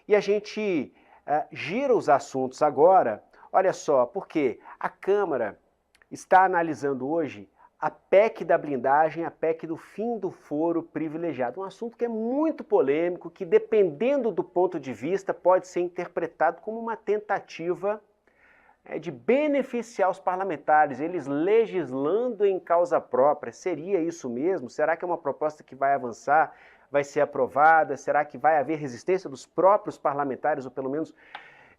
E a gente gira os assuntos agora, olha só, porque a Câmara está analisando hoje a PEC da blindagem, a PEC do fim do foro privilegiado. Um assunto que é muito polêmico, que dependendo do ponto de vista pode ser interpretado como uma tentativa de beneficiar os parlamentares, eles legislando em causa própria. Seria isso mesmo? Será que é uma proposta que vai avançar, vai ser aprovada? Será que vai haver resistência dos próprios parlamentares, ou pelo menos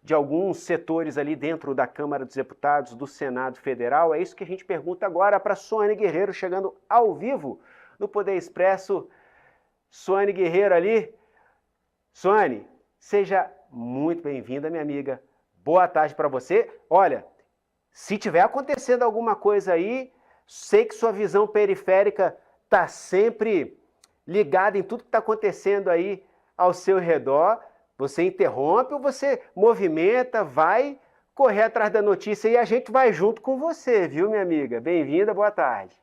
de alguns setores ali dentro da Câmara dos Deputados, do Senado Federal? É isso que a gente pergunta agora para Suane Guerreiro, chegando ao vivo no Poder Expresso. Suane Guerreiro ali. Suane, seja muito bem-vinda, minha amiga. Boa tarde para você. Olha, se tiver acontecendo alguma coisa aí, sei que sua visão periférica está sempre ligada em tudo que está acontecendo aí ao seu redor. Você interrompe ou você movimenta, vai correr atrás da notícia e a gente vai junto com você, viu, minha amiga? Bem-vinda, boa tarde.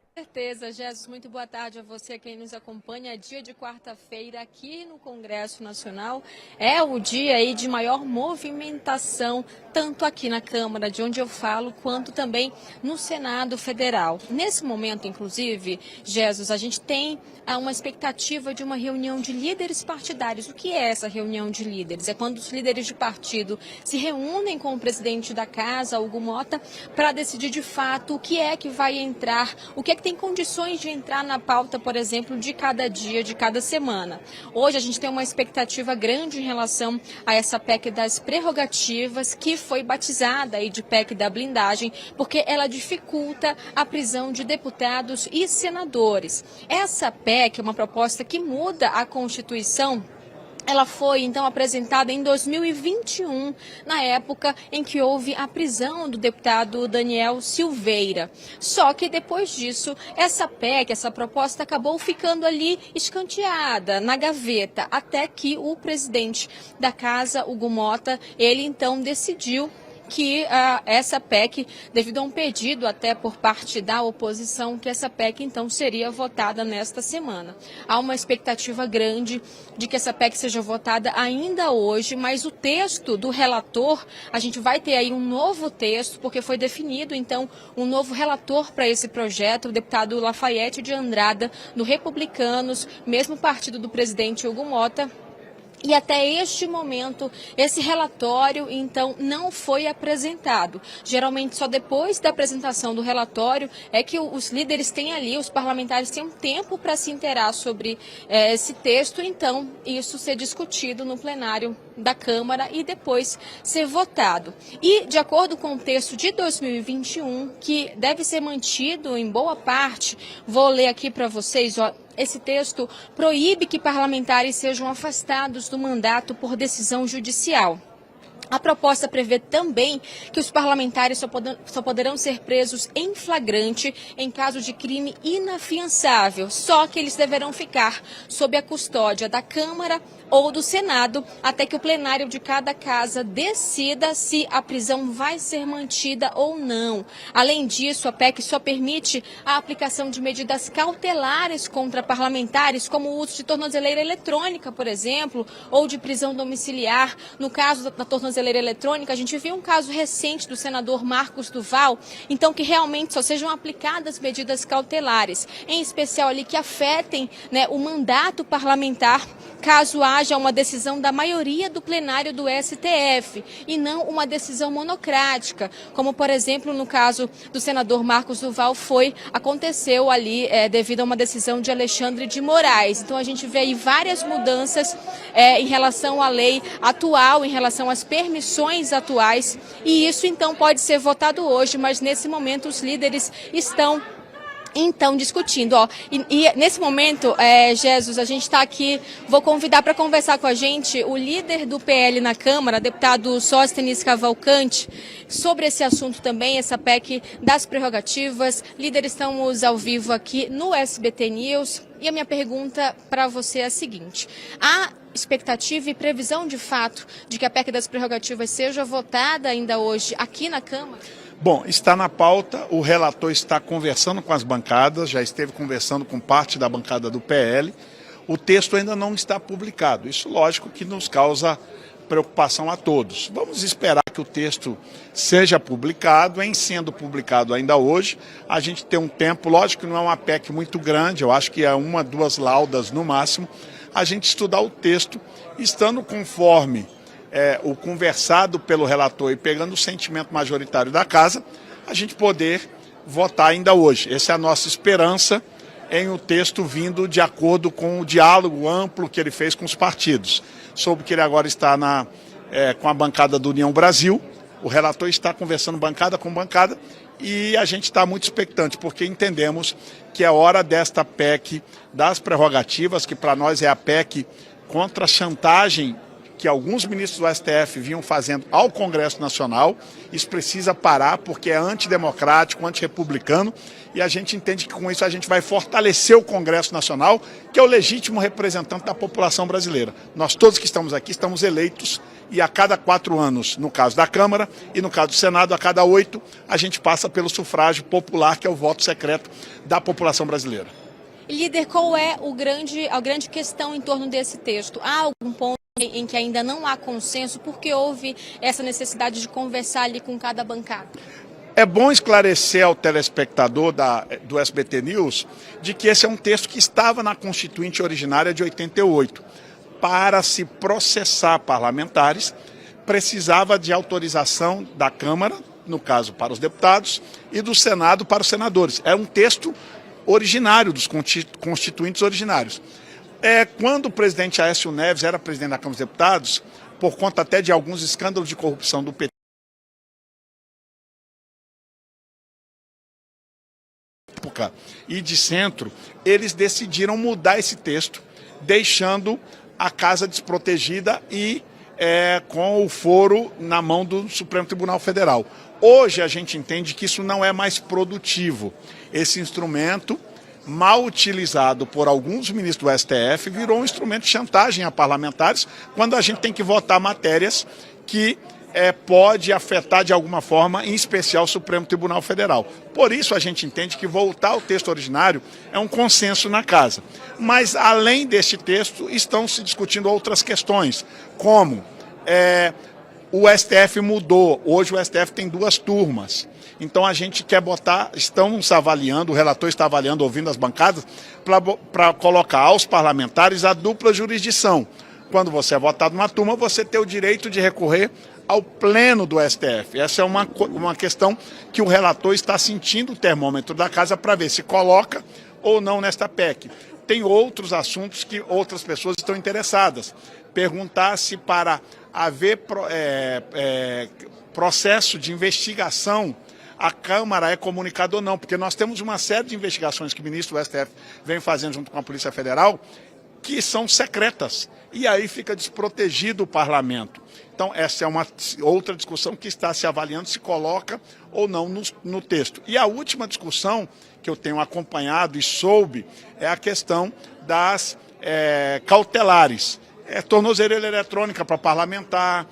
Com certeza, Jesus, muito boa tarde a você, quem nos acompanha. Dia de quarta-feira aqui no Congresso Nacional é o dia aí de maior movimentação, tanto aqui na Câmara, de onde eu falo, quanto também no Senado Federal. Nesse momento, inclusive, Jesus, a gente tem uma expectativa de uma reunião de líderes partidários. O que é essa reunião de líderes? É quando os líderes de partido se reúnem com o presidente da casa, Hugo Mota, para decidir de fato o que é que vai entrar, o que é que tem condições de entrar na pauta, por exemplo, de cada dia, de cada semana. Hoje a gente tem uma expectativa grande em relação a essa PEC das prerrogativas, que foi batizada aí de PEC da blindagem, porque ela dificulta a prisão de deputados e senadores. Essa PEC é uma proposta que muda a Constituição. Ela foi, então, apresentada em 2021, na época em que houve a prisão do deputado Daniel Silveira. Só que depois disso, essa PEC, essa proposta acabou ficando ali escanteada, na gaveta, até que o presidente da casa, Hugo Mota, ele então decidiu que essa PEC, devido a um pedido até por parte da oposição, que essa PEC então seria votada nesta semana. Há uma expectativa grande de que essa PEC seja votada ainda hoje, mas o texto do relator, a gente vai ter aí um novo texto, porque foi definido então um novo relator para esse projeto, o deputado Lafayette de Andrada, do Republicanos, mesmo partido do presidente Hugo Mota. E até este momento, esse relatório, então, não foi apresentado. Geralmente, só depois da apresentação do relatório é que os líderes têm ali, os parlamentares têm um tempo para se inteirar sobre esse texto, então, isso ser discutido no plenário da Câmara e depois ser votado. E, de acordo com o texto de 2021, que deve ser mantido em boa parte, vou ler aqui para vocês, ó. Esse texto proíbe que parlamentares sejam afastados do mandato por decisão judicial. A proposta prevê também que os parlamentares só poderão ser presos em flagrante em caso de crime inafiançável, só que eles deverão ficar sob a custódia da Câmara ou do Senado até que o plenário de cada casa decida se a prisão vai ser mantida ou não. Além disso, a PEC só permite a aplicação de medidas cautelares contra parlamentares, como o uso de tornozeleira eletrônica, por exemplo, ou de prisão domiciliar. No caso da tornozeleira eletrônica, a gente viu um caso recente do senador Marcos Duval, então que realmente só sejam aplicadas medidas cautelares, em especial ali que afetem, né, o mandato parlamentar, caso haja uma decisão da maioria do plenário do STF e não uma decisão monocrática, como por exemplo no caso do senador Marcos Duval aconteceu ali devido a uma decisão de Alexandre de Moraes. Então a gente vê aí várias mudanças em relação à lei atual, em relação às permissões atuais, e isso então pode ser votado hoje, mas nesse momento os líderes estão então discutindo, ó. E nesse momento, Jesus, a gente está aqui, vou convidar para conversar com a gente o líder do PL na Câmara, deputado Sóstenes Cavalcante, sobre esse assunto também, essa PEC das prerrogativas. Líder, estamos ao vivo aqui no SBT News e a minha pergunta para você é a seguinte: há expectativa e previsão de fato de que a PEC das prerrogativas seja votada ainda hoje aqui na Câmara? Bom, está na pauta, o relator está conversando com as bancadas, já esteve conversando com parte da bancada do PL. o texto ainda não está publicado. Isso, lógico, que nos causa preocupação a todos. Vamos esperar que o texto seja publicado. Em sendo publicado ainda hoje, a gente tem um tempo, lógico que não é uma PEC muito grande, eu acho que é 1, 2 laudas no máximo, a gente estudar o texto, estando conforme o conversado pelo relator e pegando o sentimento majoritário da casa, a gente poder votar ainda hoje. Essa é a nossa esperança em o texto vindo de acordo com o diálogo amplo que ele fez com os partidos. Soube que ele agora está com a bancada do União Brasil, o relator está conversando bancada com bancada e a gente está muito expectante, porque entendemos que é hora desta PEC das prerrogativas, que para nós é a PEC contra a chantagem que alguns ministros do STF vinham fazendo ao Congresso Nacional. Isso precisa parar porque é antidemocrático, antirrepublicano, e a gente entende que com isso a gente vai fortalecer o Congresso Nacional, que é o legítimo representante da população brasileira. Nós todos que estamos aqui estamos eleitos e a cada 4 anos, no caso da Câmara, e no caso do Senado, a cada 8, a gente passa pelo sufrágio popular, que é o voto secreto da população brasileira. Líder, qual é a grande questão em torno desse texto? Há algum ponto em que ainda não há consenso, porque houve essa necessidade de conversar ali com cada bancada? É bom esclarecer ao telespectador do SBT News de que esse é um texto que estava na Constituinte originária de 88. Para se processar parlamentares, precisava de autorização da Câmara, no caso para os deputados, e do Senado para os senadores. É um texto originário dos constituintes originários. Quando o presidente Aécio Neves era presidente da Câmara dos Deputados, por conta até de alguns escândalos de corrupção do PT e de centro, eles decidiram mudar esse texto, deixando a casa desprotegida e com o foro na mão do Supremo Tribunal Federal. Hoje a gente entende que isso não é mais produtivo. Esse instrumento, mal utilizado por alguns ministros do STF, virou um instrumento de chantagem a parlamentares quando a gente tem que votar matérias que pode afetar de alguma forma, em especial o Supremo Tribunal Federal. Por isso a gente entende que voltar ao texto originário é um consenso na casa. Mas além deste texto, estão se discutindo outras questões, como o STF mudou, hoje o STF tem 2 turmas. Então a gente quer estamos avaliando, o relator está avaliando, ouvindo as bancadas, para colocar aos parlamentares a dupla jurisdição. Quando você é votado numa turma, você tem o direito de recorrer ao pleno do STF. Essa é uma questão que o relator está sentindo o termômetro da casa para ver se coloca ou não nesta PEC. Tem outros assuntos que outras pessoas estão interessadas. Perguntar se para haver processo de investigação a Câmara é comunicada ou não, porque nós temos uma série de investigações que o ministro do STF vem fazendo junto com a Polícia Federal que são secretas, e aí fica desprotegido o parlamento. Então essa é uma outra discussão que está se avaliando se coloca ou não no texto. E a última discussão que eu tenho acompanhado e soube é a questão das cautelares. Tornozeleira eletrônica para parlamentar,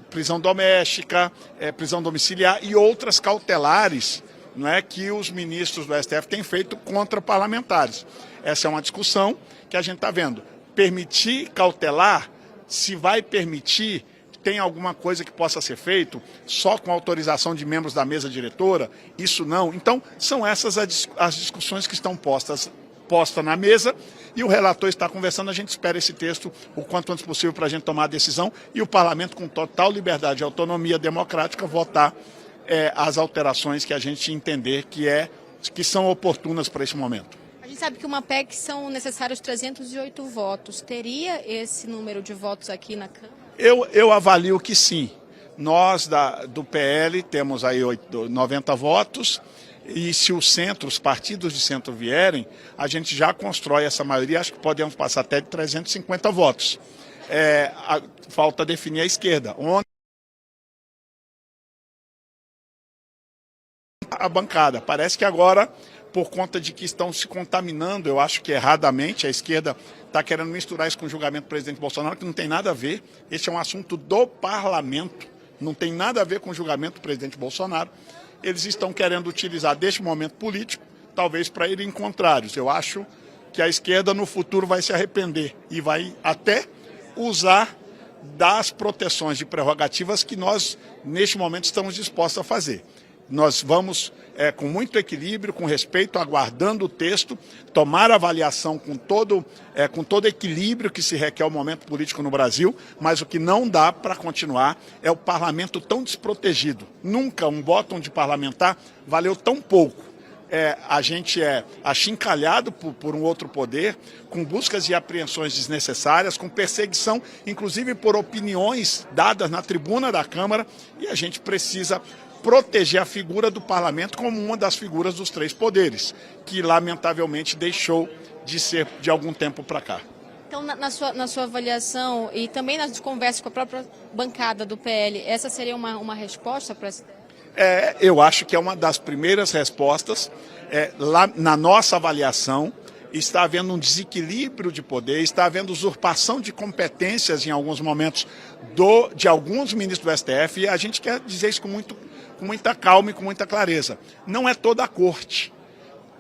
prisão doméstica, prisão domiciliar e outras cautelares, não é, que os ministros do STF têm feito contra parlamentares. Essa é uma discussão que a gente está vendo. Permitir cautelar, se vai permitir, tem alguma coisa que possa ser feito só com autorização de membros da mesa diretora? Isso não. Então, são essas as discussões que estão postas na mesa e o relator está conversando. A gente espera esse texto o quanto antes possível para a gente tomar a decisão e o parlamento, com total liberdade e autonomia democrática, votar as alterações que a gente entender que são oportunas para esse momento. A gente sabe que uma PEC são necessários 308 votos. Teria esse número de votos aqui na Câmara? Eu avalio que sim. Nós do PL temos aí 90 votos e se os partidos de centro vierem, a gente já constrói essa maioria, acho que podemos passar até de 350 votos. Falta definir a esquerda. A bancada. Parece que agora, por conta de que estão se contaminando, eu acho que erradamente, a esquerda está querendo misturar isso com o julgamento do presidente Bolsonaro, que não tem nada a ver. Esse é um assunto do parlamento, não tem nada a ver com o julgamento do presidente Bolsonaro. Eles estão querendo utilizar deste momento político, talvez para irem contrários. Eu acho que a esquerda no futuro vai se arrepender e vai até usar das proteções de prerrogativas que nós, neste momento, estamos dispostos a fazer. Nós vamos, com muito equilíbrio, com respeito, aguardando o texto, tomar a avaliação com todo equilíbrio que se requer ao momento político no Brasil, mas o que não dá para continuar é o parlamento tão desprotegido. Nunca um bótum de parlamentar valeu tão pouco. A gente é achincalhado por um outro poder, com buscas e apreensões desnecessárias, com perseguição, inclusive por opiniões dadas na tribuna da Câmara, e a gente precisa proteger a figura do parlamento como uma das figuras dos três poderes, que lamentavelmente deixou de ser de algum tempo para cá. Então, na sua avaliação e também nas conversas com a própria bancada do PL, essa seria uma resposta para essa? Eu acho que é uma das primeiras respostas. Lá na nossa avaliação, está havendo um desequilíbrio de poder, está havendo usurpação de competências em alguns momentos de alguns ministros do STF, e a gente quer dizer isso com muita calma e com muita clareza. Não é toda a corte.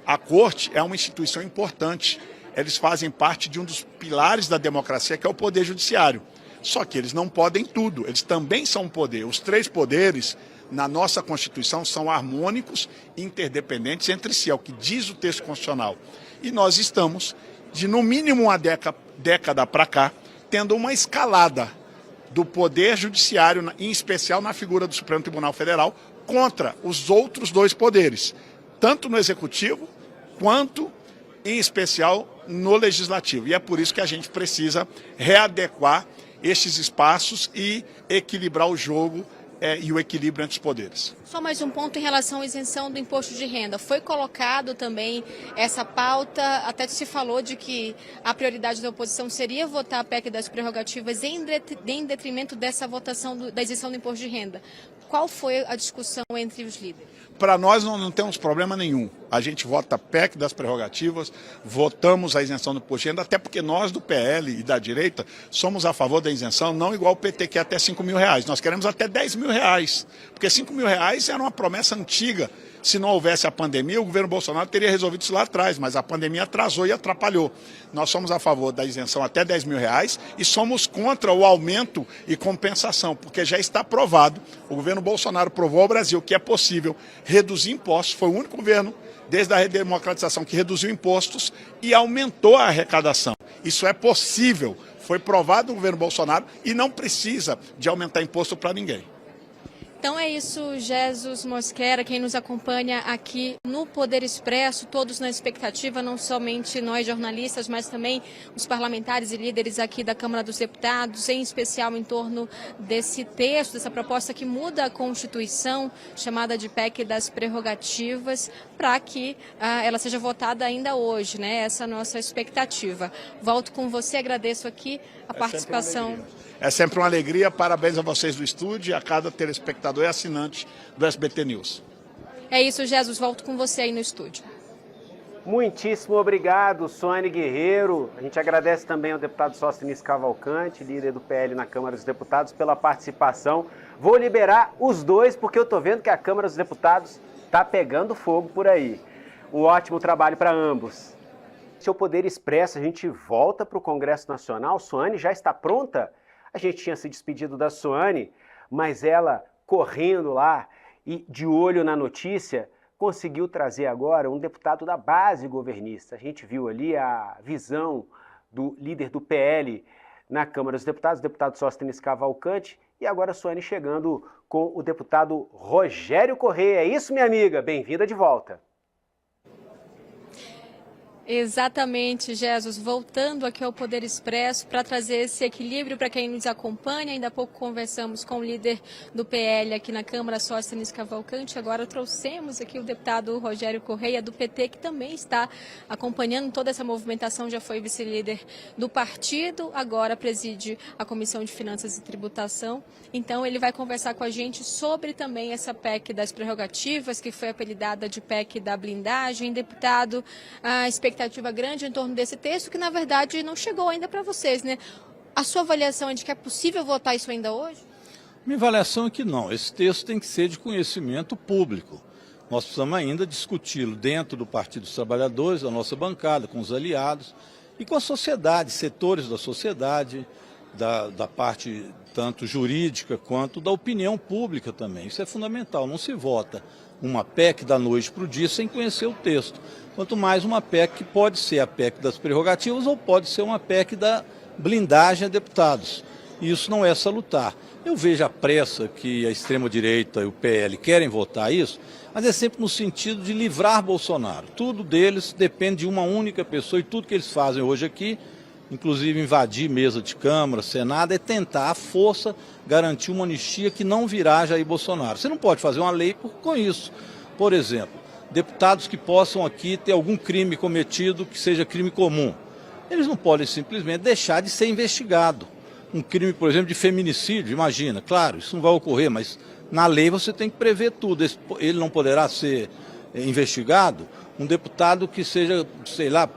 A corte é uma instituição importante. Eles fazem parte de um dos pilares da democracia, que é o poder judiciário. Só que eles não podem tudo, eles também são um poder. Os três poderes, na nossa Constituição, são harmônicos e interdependentes entre si, é o que diz o texto constitucional. E nós estamos, de no mínimo uma década para cá, tendo uma escalada do Poder Judiciário, em especial na figura do Supremo Tribunal Federal, contra os outros dois poderes, tanto no Executivo quanto, em especial, no Legislativo. E é por isso que a gente precisa readequar estes espaços e equilibrar o jogo e o equilíbrio entre os poderes. Só mais um ponto em relação à isenção do imposto de renda. Foi colocado também essa pauta, até se falou de que a prioridade da oposição seria votar a PEC das prerrogativas em detrimento dessa votação da isenção do imposto de renda. Qual foi a discussão entre os líderes? Para nós não temos problema nenhum. A gente vota a PEC das prerrogativas, votamos a isenção do imposto de renda, até porque nós do PL e da direita somos a favor da isenção, não igual o PT, que é até R$5.000. Nós queremos até R$10.000, porque R$5.000 era uma promessa antiga. Se não houvesse a pandemia, o governo Bolsonaro teria resolvido isso lá atrás, mas a pandemia atrasou e atrapalhou. Nós somos a favor da isenção até R$10.000 e somos contra o aumento e compensação, porque já está provado, o governo Bolsonaro provou ao Brasil que é possível reduzir impostos, foi o único governo desde a redemocratização que reduziu impostos e aumentou a arrecadação. Isso é possível, foi provado no governo Bolsonaro e não precisa de aumentar imposto para ninguém. Então é isso, Jesus Mosquera, quem nos acompanha aqui no Poder Expresso, todos na expectativa, não somente nós jornalistas, mas também os parlamentares e líderes aqui da Câmara dos Deputados, em especial em torno desse texto, dessa proposta que muda a Constituição, chamada de PEC das prerrogativas, para que ela seja votada ainda hoje, né? Essa é a nossa expectativa. Volto com você, agradeço aqui a participação. É sempre uma alegria, parabéns a vocês do estúdio e a cada telespectador e assinante do SBT News. É isso, Jesus, volto com você aí no estúdio. Muitíssimo obrigado, Suane Guerreiro. A gente agradece também ao deputado Sóstenes Cavalcante, líder do PL na Câmara dos Deputados, pela participação. Vou liberar os dois, porque eu estou vendo que a Câmara dos Deputados está pegando fogo por aí. Um ótimo trabalho para ambos. Seu Poder Expresso, a gente volta para o Congresso Nacional. Suane já está pronta? A gente tinha se despedido da Suane, mas ela, correndo lá e de olho na notícia, conseguiu trazer agora um deputado da base governista. A gente viu ali a visão do líder do PL na Câmara dos Deputados, o deputado Sóstenes Cavalcante, e agora a Suane chegando com o deputado Rogério Correia. É isso, minha amiga? Bem-vinda de volta. Exatamente, Jesus. Voltando aqui ao Poder Expresso para trazer esse equilíbrio para quem nos acompanha. Ainda há pouco conversamos com o líder do PL aqui na Câmara, Sóstenes Cavalcante. Agora trouxemos aqui o deputado Rogério Correia, do PT, que também está acompanhando toda essa movimentação, já foi vice-líder do partido, agora preside a Comissão de Finanças e Tributação. Então ele vai conversar com a gente sobre também essa PEC das prerrogativas, que foi apelidada de PEC da blindagem. Deputado, a expectativa grande em torno desse texto, que na verdade não chegou ainda para vocês, né? A sua avaliação é de que é possível votar isso ainda hoje? Minha avaliação é que não. Esse texto tem que ser de conhecimento público. Nós precisamos ainda discuti-lo dentro do Partido dos Trabalhadores, da nossa bancada, com os aliados e com a sociedade, setores da sociedade, da parte tanto jurídica quanto da opinião pública também. Isso é fundamental, não se vota uma PEC da noite para o dia sem conhecer o texto. Quanto mais uma PEC que pode ser a PEC das prerrogativas ou pode ser uma PEC da blindagem a deputados. E isso não é salutar. Eu vejo a pressa que a extrema-direita e o PL querem votar isso, mas é sempre no sentido de livrar Bolsonaro. Tudo deles depende de uma única pessoa e tudo que eles fazem hoje aqui, inclusive invadir mesa de Câmara, Senado, é tentar à força garantir uma anistia que não virá Jair Bolsonaro. Você não pode fazer uma lei com isso. Por exemplo, deputados que possam aqui ter algum crime cometido que seja crime comum. Eles não podem simplesmente deixar de ser investigado. Um crime, por exemplo, de feminicídio, imagina, claro, isso não vai ocorrer, mas na lei você tem que prever tudo. Ele não poderá ser investigado. Um deputado que seja, sei lá,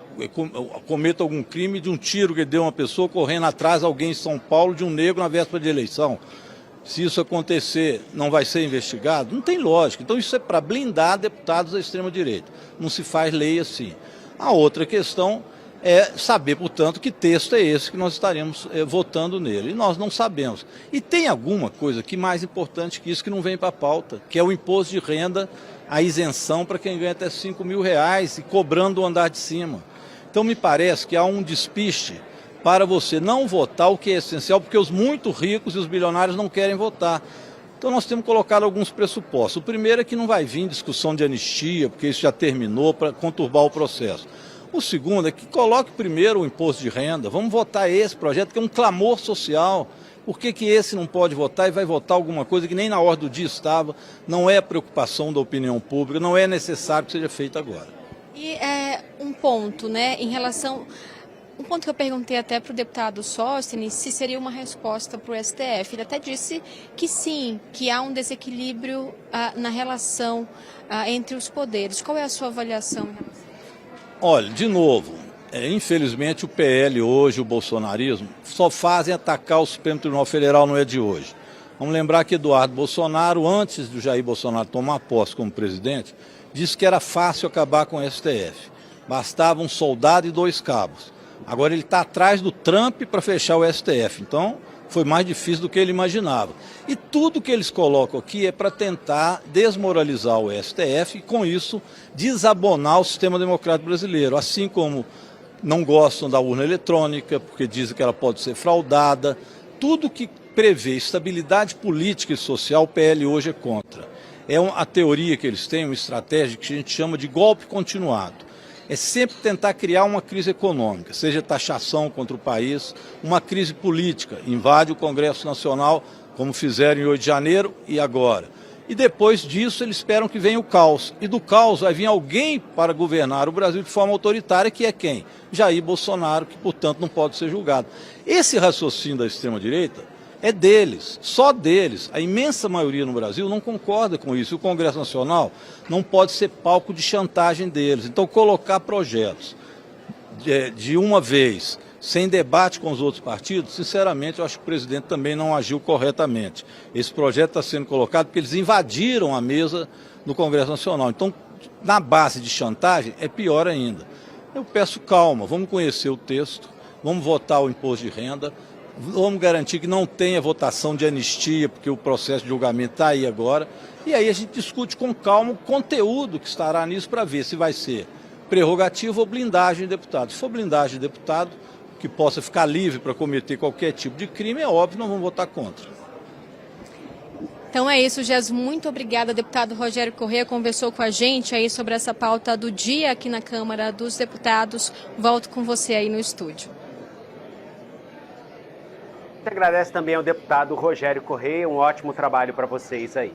cometa algum crime de um tiro que deu uma pessoa correndo atrás de alguém em São Paulo, de um negro na véspera de eleição. Se isso acontecer, não vai ser investigado? Não tem lógica. Então isso é para blindar deputados da extrema-direita. Não se faz lei assim. A outra questão é saber, portanto, que texto é esse que nós estaremos votando nele. E nós não sabemos. E tem alguma coisa que mais importante que isso que não vem para a pauta, que é o imposto de renda, a isenção para quem ganha até R$5.000 e cobrando o andar de cima. Então me parece que há um despiste para você não votar o que é essencial, porque os muito ricos e os bilionários não querem votar. Então nós temos colocado alguns pressupostos. O primeiro é que não vai vir discussão de anistia, porque isso já terminou, para conturbar o processo. O segundo é que coloque primeiro o imposto de renda. Vamos votar esse projeto, que é um clamor social. Por que esse não pode votar e vai votar alguma coisa que nem na ordem do dia estava? Não é preocupação da opinião pública, não é necessário que seja feito agora. E um ponto, né, em relação... Um ponto que eu perguntei até para o deputado Sóstenes, se seria uma resposta para o STF. Ele até disse que sim, que há um desequilíbrio na relação entre os poderes. Qual é a sua avaliação em relação a isso? Olha, de novo, infelizmente o PL hoje, o bolsonarismo, só fazem atacar o Supremo Tribunal Federal, não é de hoje. Vamos lembrar que Eduardo Bolsonaro, antes do Jair Bolsonaro tomar posse como presidente, disse que era fácil acabar com o STF. Bastava um soldado e 2 cabos. Agora ele está atrás do Trump para fechar o STF. Então foi mais difícil do que ele imaginava. E tudo que eles colocam aqui é para tentar desmoralizar o STF e, com isso, desabonar o sistema democrático brasileiro. Assim como não gostam da urna eletrônica, porque dizem que ela pode ser fraudada. Tudo que prevê estabilidade política e social, o PL hoje é contra. É a teoria que eles têm, uma estratégia que a gente chama de golpe continuado. É sempre tentar criar uma crise econômica, seja taxação contra o país, uma crise política, invade o Congresso Nacional, como fizeram em 8 de janeiro e agora. E depois disso eles esperam que venha o caos. E do caos vai vir alguém para governar o Brasil de forma autoritária, que é quem? Jair Bolsonaro, que portanto não pode ser julgado. Esse raciocínio da extrema-direita é deles, só deles. A imensa maioria no Brasil não concorda com isso. O Congresso Nacional não pode ser palco de chantagem deles. Então, colocar projetos de uma vez, sem debate com os outros partidos, sinceramente, eu acho que o presidente também não agiu corretamente. Esse projeto está sendo colocado porque eles invadiram a mesa do Congresso Nacional. Então, na base de chantagem, é pior ainda. Eu peço calma, vamos conhecer o texto, vamos votar o imposto de renda, vamos garantir que não tenha votação de anistia, porque o processo de julgamento está aí agora. E aí a gente discute com calma o conteúdo que estará nisso para ver se vai ser prerrogativa ou blindagem de deputado. Se for blindagem de deputado, que possa ficar livre para cometer qualquer tipo de crime, é óbvio, nós vamos votar contra. Então é isso, Gés. Muito obrigada, deputado Rogério Corrêa, conversou com a gente aí sobre essa pauta do dia aqui na Câmara dos Deputados. Volto com você aí no estúdio. Agradece também ao deputado Rogério Corrêa, um ótimo trabalho para vocês aí.